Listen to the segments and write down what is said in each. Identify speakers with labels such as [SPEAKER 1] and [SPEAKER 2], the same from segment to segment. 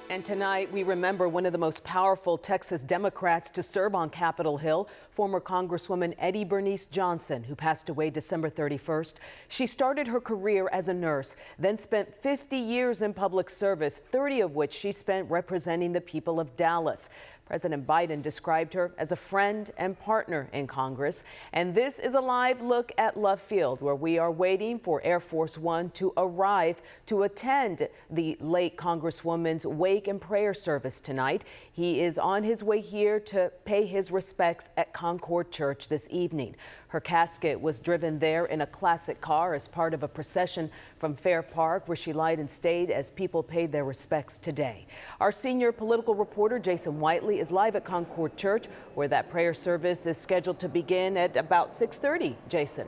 [SPEAKER 1] And tonight, we remember one of the most powerful Texas Democrats to serve on Capitol Hill, former Congresswoman Eddie Bernice Johnson, who passed away December 31st. She started her career as a nurse, then spent 50 years in public service, 30 of which she spent representing the people of Dallas. President Biden described her as a friend and partner in Congress. And this is a live look at Love Field, where we are waiting for Air Force One to arrive to attend the late Congresswoman's wake and prayer service tonight. He is on his way here to pay his respects at Concord Church this evening. Her casket was driven there in a classic car as part of a procession from Fair Park, where she lied and stayed as people paid their respects today. Our senior political reporter, Jason Whiteley, is live at Concord Church, where that prayer service is scheduled to begin at about 6:30. Jason.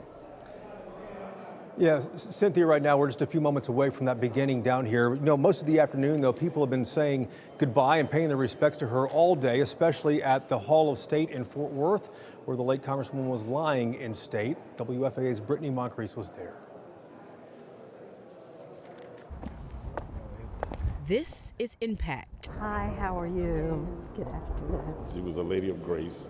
[SPEAKER 2] Yeah, Cynthia, right now we're just a few moments away from that beginning down here. You know, most of the afternoon, though, people have been saying goodbye and paying their respects to her all day, especially at the Hall of State in Fort Worth, where the late Congresswoman was lying in state. WFAA's Brittany Moncrief was there.
[SPEAKER 3] This is Impact.
[SPEAKER 4] Hi, how are you? Good afternoon.
[SPEAKER 5] She was a lady of grace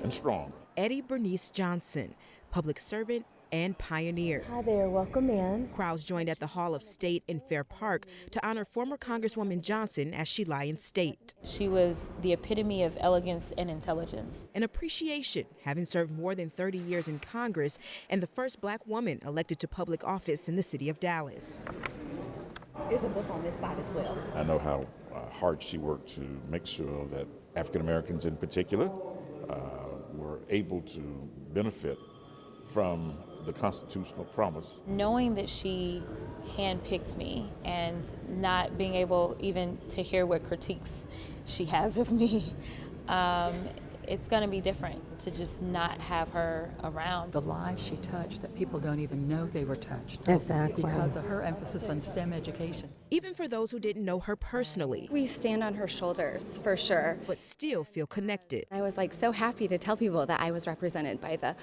[SPEAKER 5] and strong.
[SPEAKER 3] Eddie Bernice Johnson, public servant and pioneer.
[SPEAKER 4] Hi there, welcome in.
[SPEAKER 3] Crowds joined at the Hall of State in Fair Park to honor former Congresswoman Johnson as she lie in state.
[SPEAKER 6] She was the epitome of elegance and intelligence.
[SPEAKER 3] An appreciation, having served more than 30 years in Congress and the first black woman elected to public office in the city of Dallas.
[SPEAKER 4] There's a book on this side as well.
[SPEAKER 5] I know how hard she worked to make sure that African Americans in particular were able to benefit from the constitutional promise.
[SPEAKER 6] Knowing that she handpicked me and not being able even to hear what critiques she has of me, it's going to be different to just not have her around.
[SPEAKER 7] The lives she touched that people don't even know they were touched.
[SPEAKER 4] Exactly.
[SPEAKER 7] Because of her emphasis on STEM education.
[SPEAKER 3] Even for those who didn't know her personally,
[SPEAKER 8] we stand on her shoulders for sure,
[SPEAKER 3] but still feel connected.
[SPEAKER 8] I was so happy to tell people that I was represented by the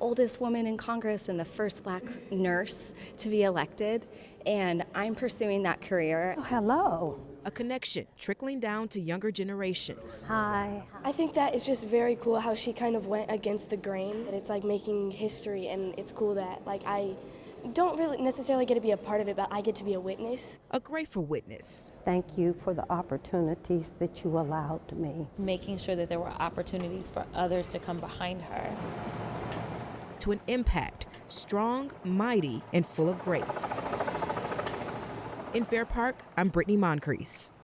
[SPEAKER 8] oldest woman in Congress and the first black nurse to be elected, and I'm pursuing that career.
[SPEAKER 4] Oh, hello.
[SPEAKER 3] A connection trickling down to younger generations.
[SPEAKER 4] Hi.
[SPEAKER 9] I think that it's just very cool how she kind of went against the grain. It's like making history, and it's cool that I don't really necessarily get to be a part of it, but I get to be a witness.
[SPEAKER 3] A grateful witness.
[SPEAKER 4] Thank you for the opportunities that you allowed me.
[SPEAKER 6] Making sure that there were opportunities for others to come behind her.
[SPEAKER 3] To an impact, strong, mighty, and full of grace. In Fair Park, I'm Brittany Moncrief.